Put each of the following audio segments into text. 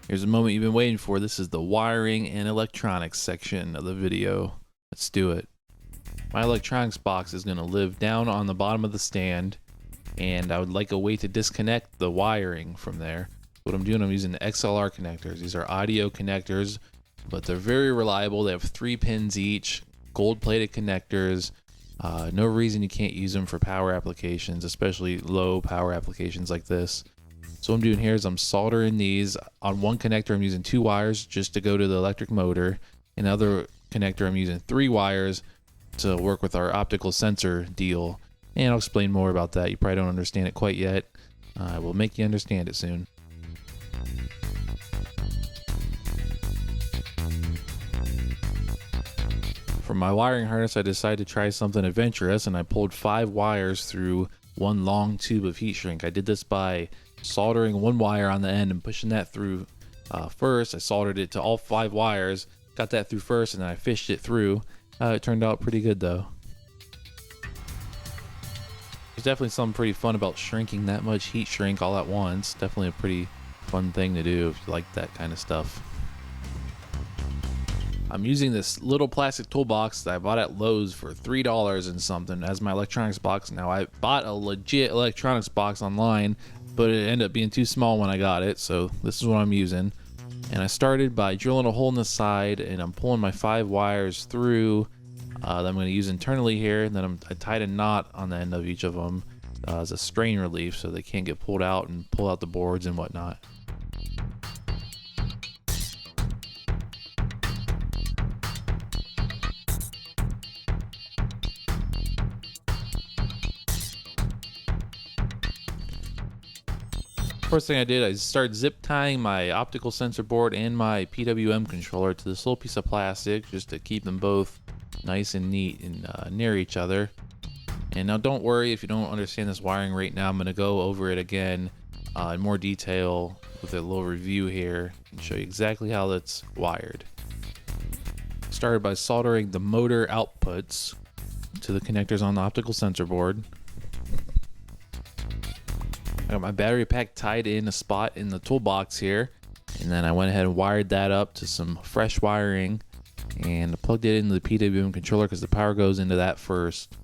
Here's the moment you've been waiting for. This is the wiring and electronics section of the video. Let's do it. My electronics box is going to live down on the bottom of the stand, and I would like a way to disconnect the wiring from there. What I'm doing, I'm using the XLR connectors. These are audio connectors, but they're very reliable. They have 3 pins each, gold-plated connectors. No reason you can't use them for power applications, especially low power applications like this. So what I'm doing here is I'm soldering these. On one connector, I'm using 2 wires just to go to the electric motor. Another connector, I'm using 3 wires to work with our optical sensor deal. And I'll explain more about that. You probably don't understand it quite yet. I will make you understand it soon. For my wiring harness, I decided to try something adventurous, and I pulled 5 wires through one long tube of heat shrink. I did this by soldering 1 wire on the end and pushing that through first. I soldered it to all 5 wires, got that through first, and then I fished it through. It turned out pretty good though. There's definitely something pretty fun about shrinking that much heat shrink all at once. Definitely a pretty fun thing to do if you like that kind of stuff. I'm using this little plastic toolbox that I bought at Lowe's for $3 and something as my electronics box. Now, I bought a legit electronics box online, but it ended up being too small when I got it, so this is what I'm using. And I started by drilling a hole in the side, and I'm pulling my 5 wires through that I'm going to use internally here, and then I tied a knot on the end of each of them as a strain relief so they can't get pulled out and pull out the boards and whatnot. First thing I did, I started zip tying my optical sensor board and my PWM controller to this little piece of plastic just to keep them both nice and neat and near each other. And now don't worry if you don't understand this wiring right now. I'm going to go over it again in more detail with a little review here and show you exactly how that's wired. Started by soldering the motor outputs to the connectors on the optical sensor board. I got my battery pack tied in a spot in the toolbox here, and then I went ahead and wired that up to some fresh wiring and plugged it into the PWM controller because the power goes into that first.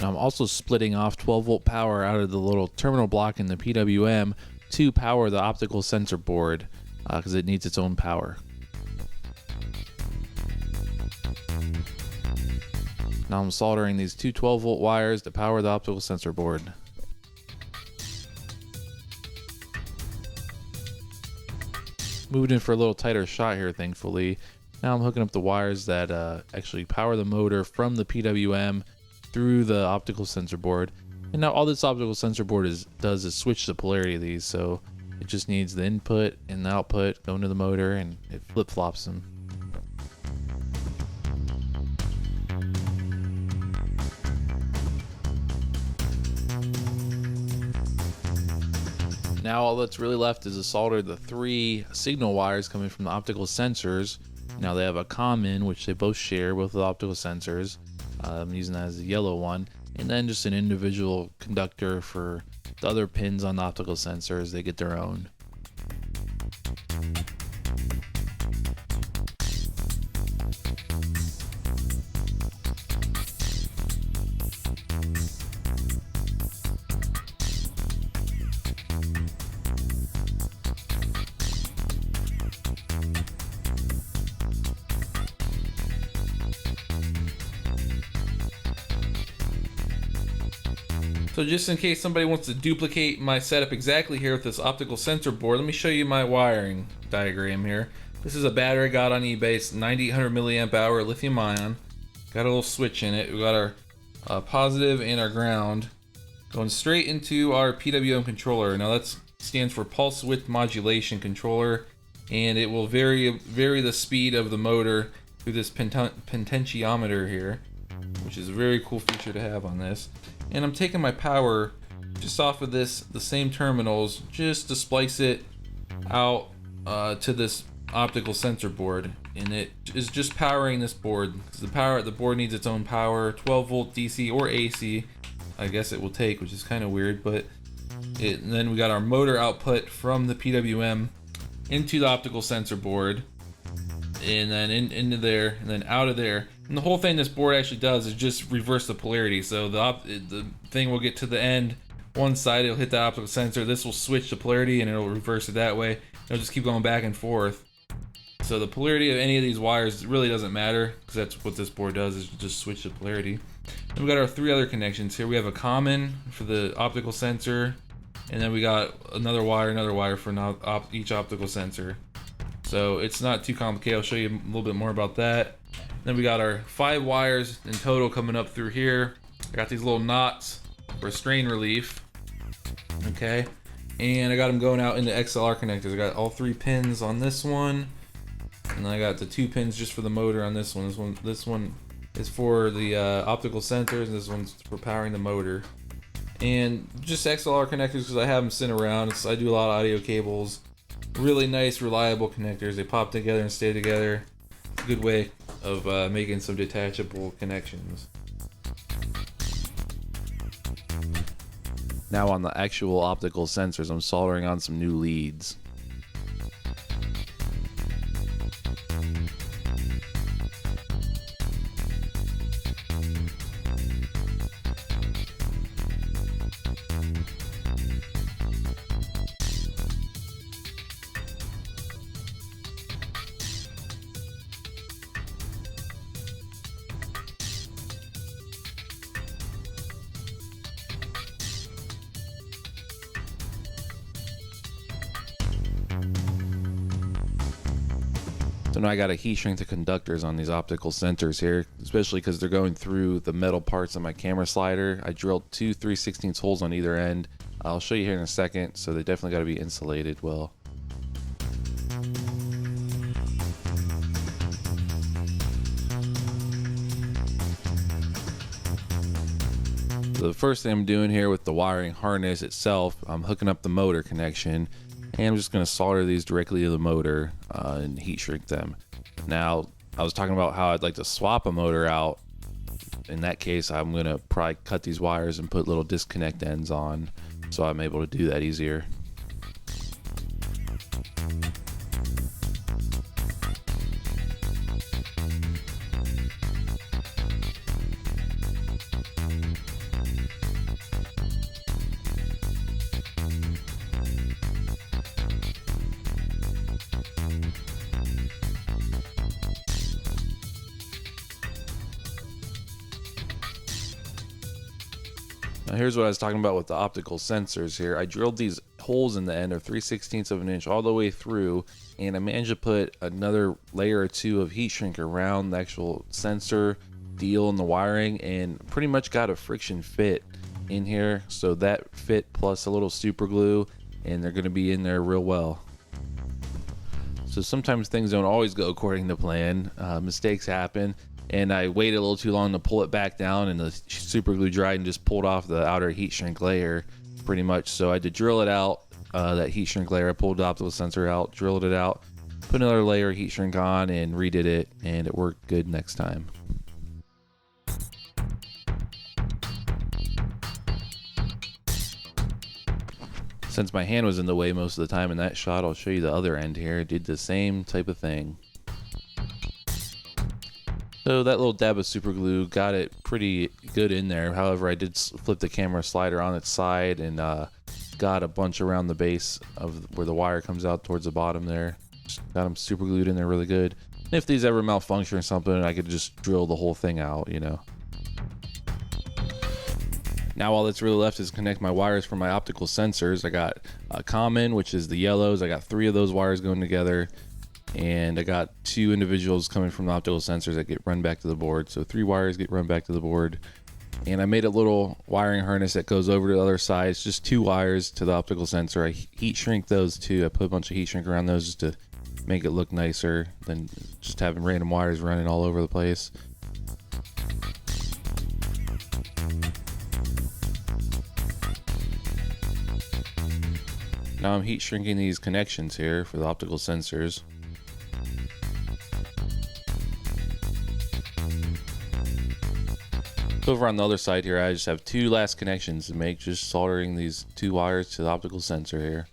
Now I'm also splitting off 12-volt power out of the little terminal block in the PWM to power the optical sensor board because it needs its own power. Now I'm soldering these 2 12-volt wires to power the optical sensor board. Moved in for a little tighter shot here, thankfully. Now I'm hooking up the wires that actually power the motor from the PWM through the optical sensor board. And now all this optical sensor board does is switch the polarity of these, so it just needs the input and the output going to the motor, and it flip-flops them. Now all that's really left is to solder the 3 signal wires coming from the optical sensors. Now they have a common, which they both share with the optical sensors. I'm using that as the yellow one. And then just an individual conductor for the other pins on the optical sensors. They get their own. So just in case somebody wants to duplicate my setup exactly here with this optical sensor board, let me show you my wiring diagram here. This is a battery I got on eBay. It's 9800 milliamp hour lithium ion. Got a little switch in it. We got our positive and our ground going straight into our PWM controller. Now that stands for pulse width modulation controller, and it will vary the speed of the motor through this potentiometer here, which is a very cool feature to have on this. And I'm taking my power just off of the same terminals, just to splice it out to this optical sensor board, and it is just powering this board because the board needs its own power, 12 volt DC or AC. I guess it will take, which is kind of weird, but and then we got our motor output from the PWM into the optical sensor board, and then into there, and then out of there. And the whole thing this board actually does is just reverse the polarity. So the thing will get to the end, one side it'll hit the optical sensor, this will switch the polarity and it'll reverse it that way. It'll just keep going back and forth. So the polarity of any of these wires really doesn't matter, because that's what this board does, is just switch the polarity. Then we got our 3 other connections here. We have a common for the optical sensor, and then we got another wire for each optical sensor. So it's not too complicated. I'll show you a little bit more about that. Then we got our 5 wires in total coming up through here. I got these little knots for strain relief. Okay, and I got them going out into XLR connectors. I got all 3 pins on this one, and then I got the 2 pins just for the motor on this one. This one is for the optical sensors, and this one's for powering the motor. And just XLR connectors because I have them sitting around. I do a lot of audio cables. Really nice, reliable connectors. They pop together and stay together. It's a good way of making some detachable connections. Now on the actual optical sensors, I'm soldering on some new leads. So now I got to heat shrink the conductors on these optical sensors here, especially because they're going through the metal parts of my camera slider. I drilled 2 3/16 holes on either end. I'll show you here in a second, so they definitely got to be insulated well. So the first thing I'm doing here with the wiring harness itself, I'm hooking up the motor connection, and I'm just going to solder these directly to the motor and heat shrink them. Now, I was talking about how I'd like to swap a motor out. In that case, I'm going to probably cut these wires and put little disconnect ends on, so I'm able to do that easier. Now here's what I was talking about with the optical sensors here. I drilled these holes in the end of 3/16 of an inch all the way through, and I managed to put another layer or 2 of heat shrink around the actual sensor deal and the wiring, and pretty much got a friction fit in here. So that fit plus a little super glue, and they're going to be in there real well. So sometimes things don't always go according to plan. Mistakes happen. And I waited a little too long to pull it back down, and the super glue dried and just pulled off the outer heat shrink layer pretty much. So I had to drill it out, that heat shrink layer. I pulled the optical sensor out, drilled it out, put another layer of heat shrink on, and redid it, and it worked good next time. Since my hand was in the way most of the time in that shot, I'll show you the other end here. I did the same type of thing. So that little dab of super glue got it pretty good in there. However, I did flip the camera slider on its side and got a bunch around the base of where the wire comes out towards the bottom there. Just got them super glued in there really good. And if these ever malfunction or something, I could just drill the whole thing out, you know. Now all that's really left is connect my wires for my optical sensors. I got a common, which is the yellows. I got 3 of those wires going together. And I got 2 individuals coming from the optical sensors that get run back to the board. So 3 wires get run back to the board. And I made a little wiring harness that goes over to the other side. It's just 2 wires to the optical sensor. I heat shrink those too. I put a bunch of heat shrink around those just to make it look nicer than just having random wires running all over the place. Now I'm heat shrinking these connections here for the optical sensors. Over on the other side here, I just have two last connections to make, just soldering these two wires to the optical sensor here.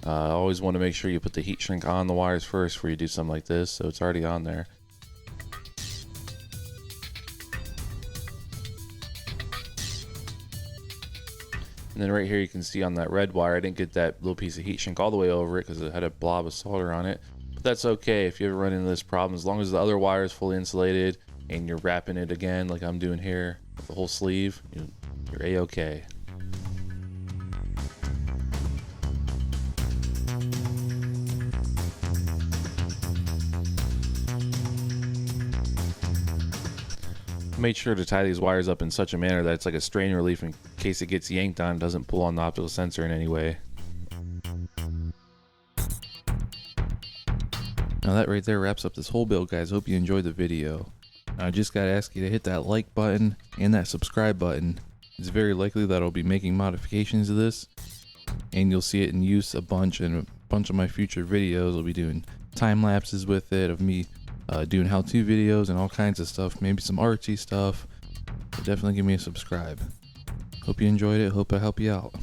I always want to make sure you put the heat shrink on the wires first before you do something like this, so it's already on there. And then right here you can see on that red wire, I didn't get that little piece of heat shrink all the way over it because it had a blob of solder on it. But that's okay if you ever run into this problem. As long as the other wire is fully insulated and you're wrapping it again like I'm doing here with the whole sleeve, you're A-okay. Made sure to tie these wires up in such a manner that it's like a strain relief in case it gets yanked on, doesn't pull on the optical sensor in any way. Now that right there wraps up this whole build, guys. Hope you enjoyed the video. I just gotta ask you to hit that like button and that subscribe button. It's very likely that I'll be making modifications to this, and you'll see it in use a bunch in a bunch of my future videos. I'll be doing time lapses with it of me doing how-to videos and all kinds of stuff, maybe some artsy stuff. So definitely give me a subscribe. Hope you enjoyed it. Hope I help you out.